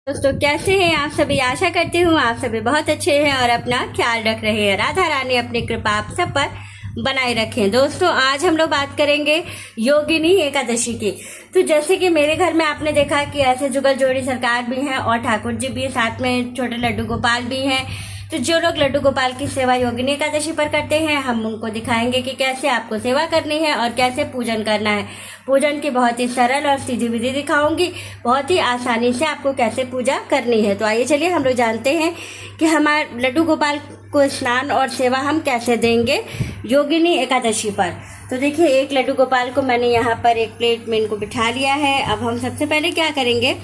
दोस्तों कैसे हैं आप सभी। आशा करती हूँ आप सभी बहुत अच्छे हैं और अपना ख्याल रख रहे हैं। राधा रानी अपनी कृपा आप सब पर बनाए रखें। दोस्तों आज हम लोग बात करेंगे योगिनी एकादशी की। तो जैसे कि मेरे घर में आपने देखा कि ऐसे जुगल जोड़ी सरकार भी हैं और ठाकुर जी भी, साथ में छोटे लड्डू गोपाल भी हैं। तो जो लोग लड्डू गोपाल की सेवा योगिनी एकादशी पर करते हैं, हम उनको दिखाएंगे कि कैसे आपको सेवा करनी है और कैसे पूजन करना है। पूजन की बहुत ही सरल और सीधी विधि दिखाऊंगी, बहुत ही आसानी से आपको कैसे पूजा करनी है। तो आइए चलिए हम लोग जानते हैं कि हमारे लड्डू गोपाल को स्नान और सेवा हम कैसे देंगे योगिनी एकादशी पर। तो देखिए एक लड्डू गोपाल को मैंने यहाँ पर एक प्लेट में इनको बिठा लिया है। अब हम सबसे पहले क्या करेंगे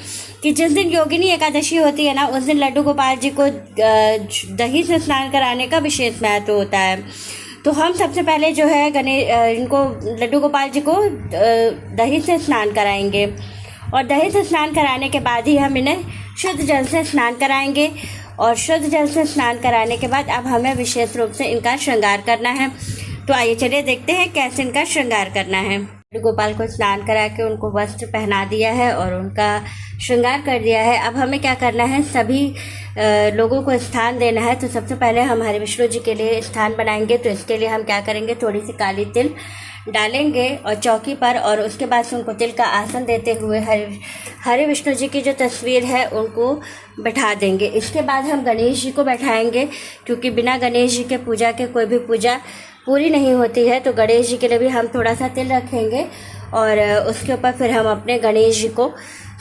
कि जिस दिन योगिनी एकादशी होती है ना, उस दिन लड्डू गोपाल जी को दही से स्नान कराने का विशेष महत्व होता है। तो हम सबसे पहले जो है इनको लड्डू गोपाल जी को दही से स्नान कराएंगे और दही से स्नान कराने के बाद ही हम इन्हें शुद्ध जल से स्नान कराएंगे। और शुद्ध जल से स्नान कराने के बाद अब हमें विशेष रूप से इनका श्रृंगार करना है। तो आइए चलिए देखते हैं कैसे इनका श्रृंगार करना है। लड्डू गोपाल को स्नान करा के उनको वस्त्र पहना दिया है और उनका श्रृंगार कर दिया है। अब हमें क्या करना है, सभी लोगों को स्थान देना है। तो सबसे पहले हम हरे विष्णु जी के लिए स्थान बनाएंगे। तो इसके लिए हम क्या करेंगे, थोड़ी सी काली तिल डालेंगे और चौकी पर, और उसके बाद से उनको तिल का आसन देते हुए हरे विष्णु जी की जो तस्वीर है उनको बैठा देंगे। इसके बाद हम गणेश जी को बैठाएंगे, क्योंकि बिना गणेश जी के पूजा के कोई भी पूजा पूरी नहीं होती है। तो गणेश जी के लिए भी हम थोड़ा सा तिल रखेंगे और उसके ऊपर फिर हम अपने गणेश जी को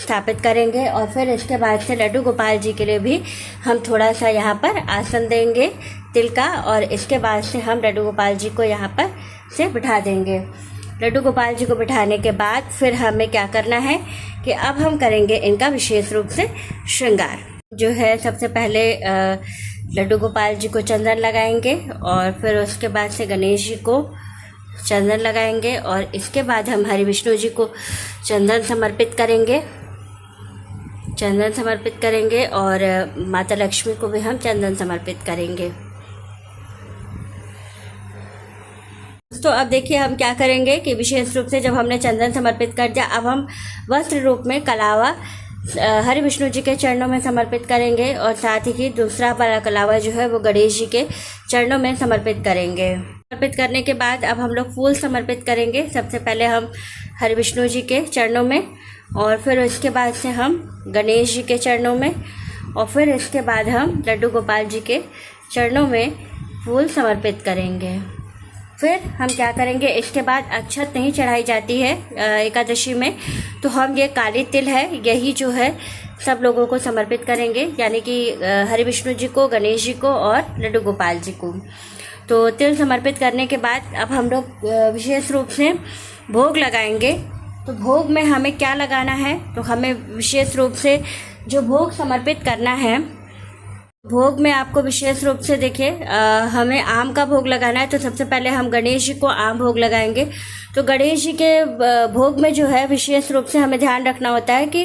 स्थापित करेंगे। और फिर इसके बाद से लड्डू गोपाल जी के लिए भी हम थोड़ा सा यहाँ पर आसन देंगे तिल का, और इसके बाद से हम लड्डू गोपाल जी को यहाँ पर से बिठा देंगे। लड्डू गोपाल जी को बिठाने के बाद फिर हमें क्या करना है कि अब हम करेंगे इनका विशेष रूप से श्रृंगार। जो है सबसे पहले लड्डू गोपाल जी को चंदन लगाएंगे और फिर उसके बाद से गणेश जी को चंदन लगाएंगे और इसके बाद हम हरि विष्णु जी को चंदन समर्पित करेंगे और माता लक्ष्मी को भी हम चंदन समर्पित करेंगे। तो अब देखिए हम क्या करेंगे कि विशेष रूप से जब हमने चंदन समर्पित कर दिया, अब हम वस्त्र रूप में कलावा हरि विष्णु जी के चरणों में समर्पित करेंगे और साथ ही दूसरा वाला कलावा जो है वो गणेश जी के चरणों में समर्पित करेंगे। समर्पित करने के बाद अब हम लोग फूल समर्पित करेंगे। सबसे पहले हम हरि विष्णु जी के चरणों में और फिर उसके बाद से हम गणेश जी के चरणों में और फिर इसके बाद हम लड्डू गोपाल जी के चरणों में फूल समर्पित करेंगे। फिर हम क्या करेंगे, इसके बाद अक्षत नहीं चढ़ाई जाती है एकादशी में, तो हम ये काली तिल है यही जो है सब लोगों को समर्पित करेंगे, यानी कि हरि विष्णु जी को, गणेश जी को और लड्डू गोपाल जी को। तो तिल समर्पित करने के बाद अब हम लोग विशेष रूप से भोग लगाएंगे। तो भोग में हमें क्या लगाना है, तो हमें विशेष रूप से जो भोग समर्पित करना है, भोग में आपको विशेष रूप से देखिए हमें आम का भोग लगाना है। तो सबसे पहले हम गणेश जी को आम भोग लगाएंगे। तो गणेश जी के भोग में जो है विशेष रूप से हमें ध्यान रखना होता है कि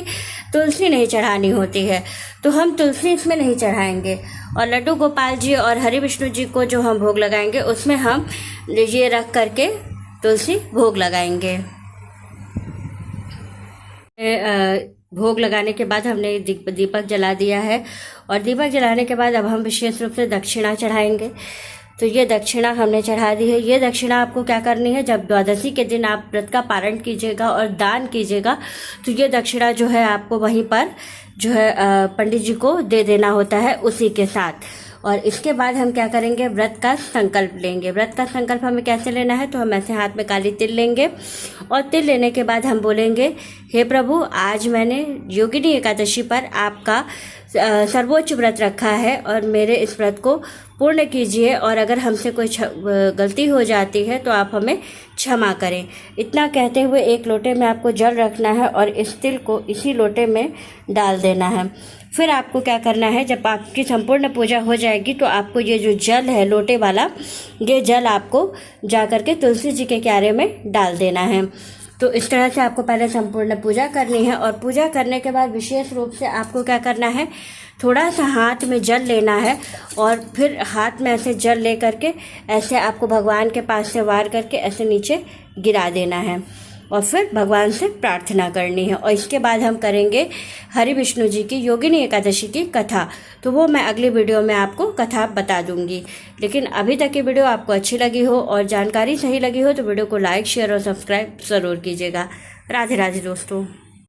तुलसी नहीं चढ़ानी होती है, तो हम तुलसी इसमें नहीं चढ़ाएंगे। और लड्डू गोपाल जी और हरि विष्णु जी को जो हम भोग लगाएंगे उसमें हम ये रख करके तुलसी भोग लगाएंगे। भोग लगाने के बाद हमने दीपक जला दिया है और दीपक जलाने के बाद अब हम विशेष रूप से दक्षिणा चढ़ाएंगे। तो ये दक्षिणा हमने चढ़ा दी है। ये दक्षिणा आपको क्या करनी है, जब द्वादशी के दिन आप व्रत का पारण कीजिएगा और दान कीजिएगा, तो ये दक्षिणा जो है आपको वहीं पर जो है पंडित जी को दे देना होता है उसी के साथ। और इसके बाद हम क्या करेंगे, व्रत का संकल्प लेंगे। व्रत का संकल्प हमें कैसे लेना है, तो हम ऐसे हाथ में काली तिल लेंगे और तिल लेने के बाद हम बोलेंगे, हे प्रभु आज मैंने योगिनी एकादशी पर आपका सर्वोच्च व्रत रखा है और मेरे इस व्रत को पूर्ण कीजिए, और अगर हमसे कोई गलती हो जाती है तो आप हमें क्षमा करें। इतना कहते हुए एक लोटे में आपको जल रखना है और इस तिल को इसी लोटे में डाल देना है। फिर आपको क्या करना है, जब आपकी संपूर्ण पूजा हो जाएगी तो आपको ये जो जल है लोटे वाला, ये जल आपको जा करके तुलसी जी के क्यारे में डाल देना है। तो इस तरह से आपको पहले संपूर्ण पूजा करनी है और पूजा करने के बाद विशेष रूप से आपको क्या करना है, थोड़ा सा हाथ में जल लेना है और फिर हाथ में ऐसे जल ले करके ऐसे आपको भगवान के पास से वार करके ऐसे नीचे गिरा देना है। और फिर भगवान से प्रार्थना करनी है। और इसके बाद हम करेंगे हरि विष्णु जी की योगिनी एकादशी की कथा, तो वो मैं अगली वीडियो में आपको कथा बता दूंगी। लेकिन अभी तक की वीडियो आपको अच्छी लगी हो और जानकारी सही लगी हो तो वीडियो को लाइक, शेयर और सब्सक्राइब ज़रूर कीजिएगा। राधे राधे दोस्तों।